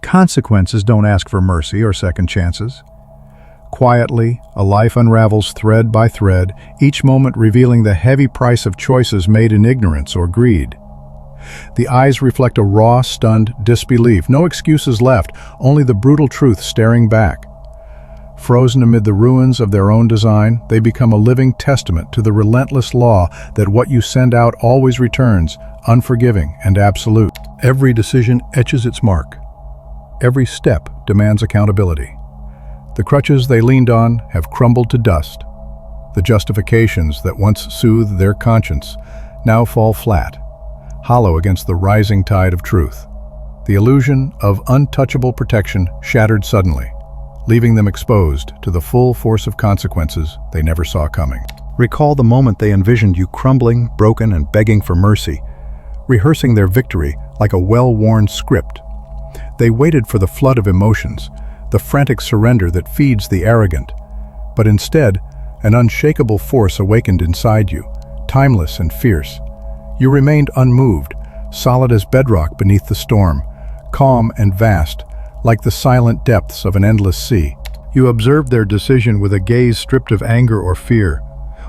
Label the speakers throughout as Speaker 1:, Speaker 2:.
Speaker 1: Consequences don't ask for mercy or second chances. Quietly, a life unravels thread by thread, each moment revealing the heavy price of choices made in ignorance or greed. The eyes reflect a raw, stunned disbelief. No excuses left, only the brutal truth staring back. Frozen amid the ruins of their own design, they become a living testament to the relentless law that what you send out always returns, unforgiving and absolute. Every decision etches its mark. Every step demands accountability. The crutches they leaned on have crumbled to dust. The justifications that once soothed their conscience now fall flat, hollow against the rising tide of truth. The illusion of untouchable protection shattered suddenly, leaving them exposed to the full force of consequences they never saw coming. Recall the moment they envisioned you crumbling, broken, and begging for mercy, rehearsing their victory like a well-worn script. They waited for the flood of emotions, the frantic surrender that feeds the arrogant. But instead, an unshakable force awakened inside you, timeless and fierce. You remained unmoved, solid as bedrock beneath the storm, calm and vast, like the silent depths of an endless sea. You observed their decision with a gaze stripped of anger or fear,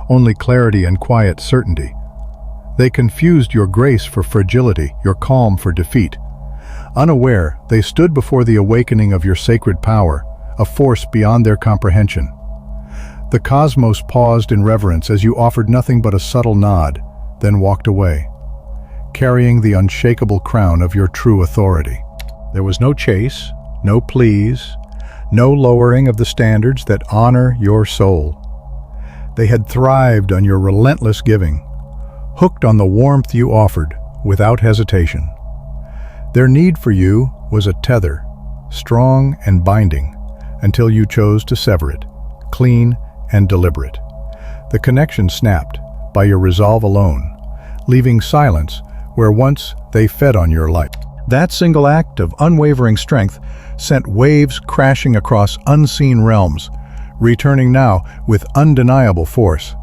Speaker 1: only clarity and quiet certainty. They confused your grace for fragility, your calm for defeat. Unaware, they stood before the awakening of your sacred power, a force beyond their comprehension. The cosmos paused in reverence as you offered nothing but a subtle nod, then walked away, carrying the unshakable crown of your true authority. There was no chase, no pleas, no lowering of the standards that honor your soul. They had thrived on your relentless giving, hooked on the warmth you offered without hesitation. Their need for you was a tether, strong and binding, until you chose to sever it, clean and deliberate. The connection snapped by your resolve alone, leaving silence where once they fed on your light. That single act of unwavering strength sent waves crashing across unseen realms, returning now with undeniable force.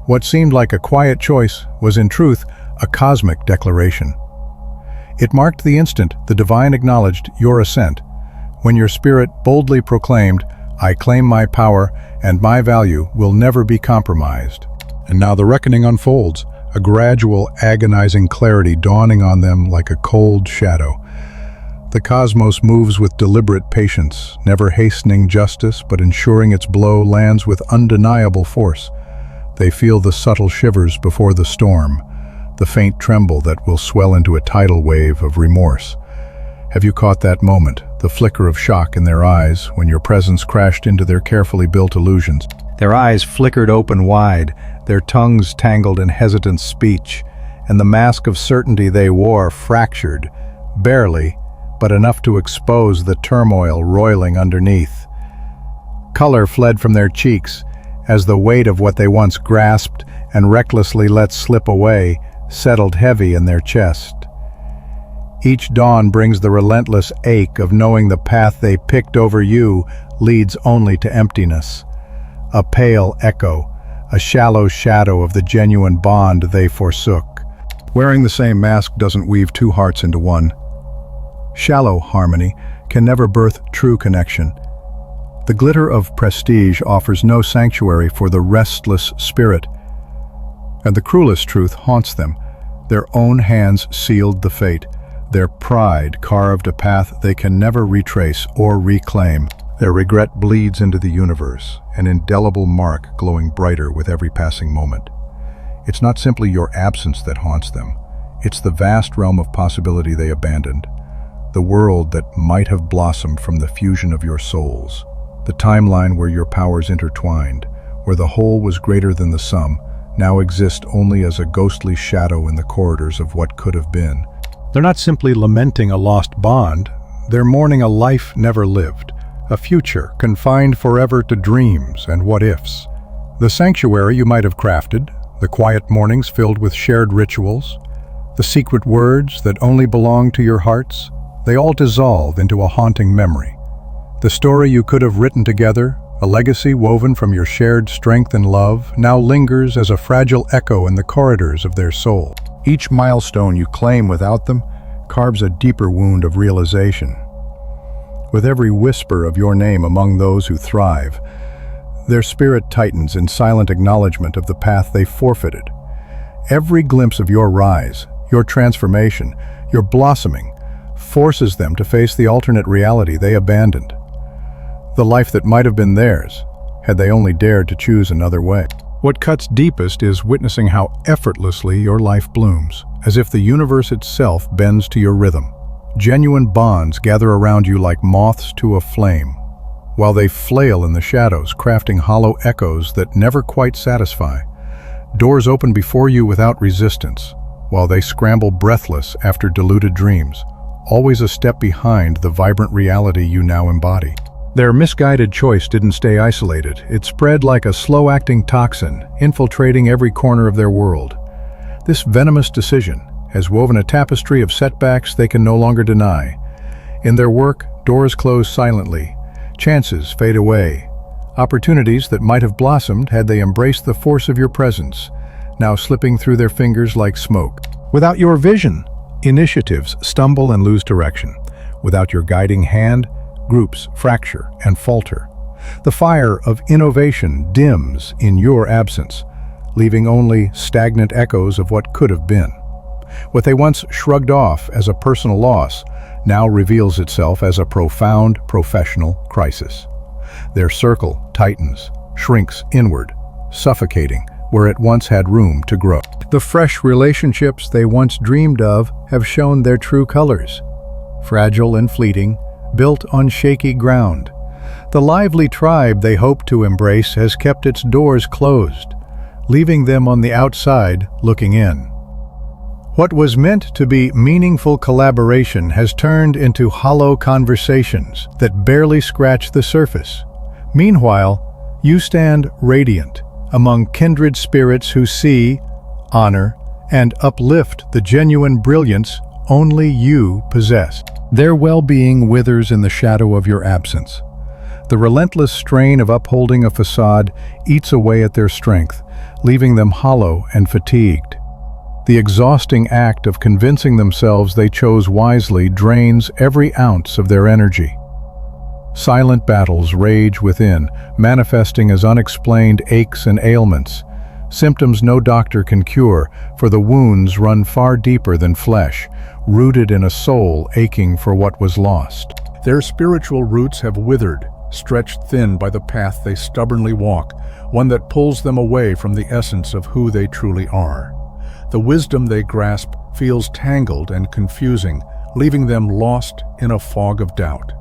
Speaker 1: What seemed like a quiet choice was in truth a cosmic declaration. It marked the instant the divine acknowledged your ascent, when your spirit boldly proclaimed, "I claim my power, and my value will never be compromised." And now the reckoning unfolds, a gradual, agonizing clarity dawning on them like a cold shadow. The cosmos moves with deliberate patience, never hastening justice, but ensuring its blow lands with undeniable force. They feel the subtle shivers before the storm, the faint tremble that will swell into a tidal wave of remorse. Have you caught that moment, the flicker of shock in their eyes when your presence crashed into their carefully built illusions? Their eyes flickered open wide, their tongues tangled in hesitant speech, and the mask of certainty they wore fractured, barely, but enough to expose the turmoil roiling underneath. Color fled from their cheeks as the weight of what they once grasped and recklessly let slip away settled heavy in their chest. Each dawn brings the relentless ache of knowing the path they picked over you leads only to emptiness. A pale echo, a shallow shadow of the genuine bond they forsook. Wearing the same mask doesn't weave two hearts into one. Shallow harmony can never birth true connection. The glitter of prestige offers no sanctuary for the restless spirit. And the cruelest truth haunts them. Their own hands sealed the fate. Their pride carved a path they can never retrace or reclaim. Their regret bleeds into the universe, an indelible mark glowing brighter with every passing moment. It's not simply your absence that haunts them. It's the vast realm of possibility they abandoned. The world that might have blossomed from the fusion of your souls. The timeline where your powers intertwined, where the whole was greater than the sum, now exists only as a ghostly shadow in the corridors of what could have been. They're not simply lamenting a lost bond, they're mourning a life never lived, a future confined forever to dreams and what-ifs. The sanctuary you might have crafted, the quiet mornings filled with shared rituals, the secret words that only belong to your hearts, they all dissolve into a haunting memory. The story you could have written together, a legacy woven from your shared strength and love, now lingers as a fragile echo in the corridors of their soul. Each milestone you claim without them carves a deeper wound of realization. With every whisper of your name among those who thrive, their spirit tightens in silent acknowledgement of the path they forfeited. Every glimpse of your rise, your transformation, your blossoming, forces them to face the alternate reality they abandoned. The life that might have been theirs, had they only dared to choose another way. What cuts deepest is witnessing how effortlessly your life blooms, as if the universe itself bends to your rhythm. Genuine bonds gather around you like moths to a flame, while they flail in the shadows, crafting hollow echoes that never quite satisfy. Doors open before you without resistance, while they scramble breathless after deluded dreams, always a step behind the vibrant reality you now embody. Their misguided choice didn't stay isolated. It spread like a slow-acting toxin, infiltrating every corner of their world. This venomous decision has woven a tapestry of setbacks they can no longer deny. In their work, doors close silently, chances fade away. Opportunities that might have blossomed had they embraced the force of your presence, now slipping through their fingers like smoke. Without your vision, initiatives stumble and lose direction. Without your guiding hand, groups fracture and falter. The fire of innovation dims in your absence, leaving only stagnant echoes of what could have been. What they once shrugged off as a personal loss now reveals itself as a profound professional crisis. Their circle tightens, shrinks inward, suffocating where it once had room to grow. The fresh relationships they once dreamed of have shown their true colors. Fragile and fleeting, built on shaky ground. The lively tribe they hoped to embrace has kept its doors closed, leaving them on the outside looking in. What was meant to be meaningful collaboration has turned into hollow conversations that barely scratch the surface. Meanwhile, you stand radiant among kindred spirits who see, honor, and uplift the genuine brilliance only you possess. Their well-being withers in the shadow of your absence. The relentless strain of upholding a facade eats away at their strength, leaving them hollow and fatigued. The exhausting act of convincing themselves they chose wisely drains every ounce of their energy. Silent battles rage within, manifesting as unexplained aches and ailments, symptoms no doctor can cure, for the wounds run far deeper than flesh, rooted in a soul aching for what was lost. Their spiritual roots have withered, stretched thin by the path they stubbornly walk, one that pulls them away from the essence of who they truly are. The wisdom they grasp feels tangled and confusing, leaving them lost in a fog of doubt.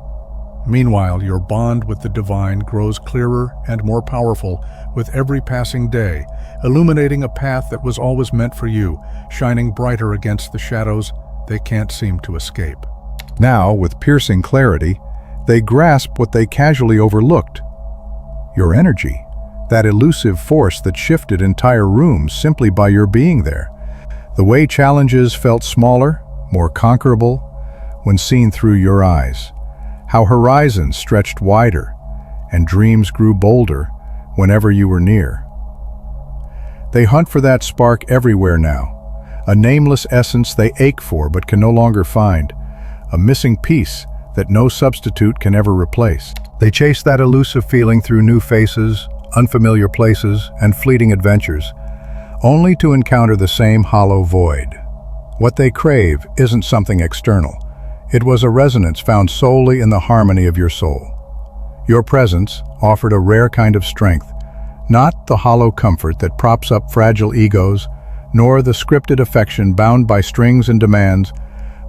Speaker 1: Meanwhile, your bond with the divine grows clearer and more powerful with every passing day, illuminating a path that was always meant for you, shining brighter against the shadows they can't seem to escape. Now, with piercing clarity, they grasp what they casually overlooked: your energy, that elusive force that shifted entire rooms simply by your being there. The way challenges felt smaller, more conquerable, when seen through your eyes. How horizons stretched wider, and dreams grew bolder whenever you were near. They hunt for that spark everywhere now, a nameless essence they ache for but can no longer find, a missing piece that no substitute can ever replace. They chase that elusive feeling through new faces, unfamiliar places, and fleeting adventures, only to encounter the same hollow void. What they crave isn't something external. It was a resonance found solely in the harmony of your soul. Your presence offered a rare kind of strength, not the hollow comfort that props up fragile egos, nor the scripted affection bound by strings and demands,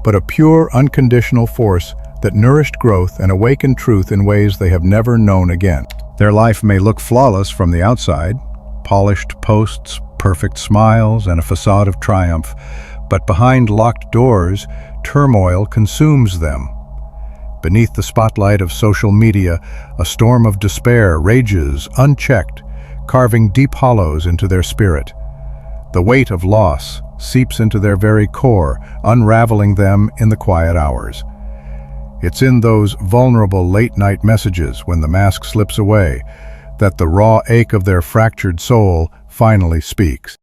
Speaker 1: but a pure, unconditional force that nourished growth and awakened truth in ways they have never known again. Their life may look flawless from the outside, polished posts, perfect smiles, and a facade of triumph, but behind locked doors, turmoil consumes them. Beneath the spotlight of social media, a storm of despair rages unchecked, carving deep hollows into their spirit. The weight of loss seeps into their very core, unraveling them in the quiet hours. It's in those vulnerable late-night messages, when the mask slips away, that the raw ache of their fractured soul finally speaks.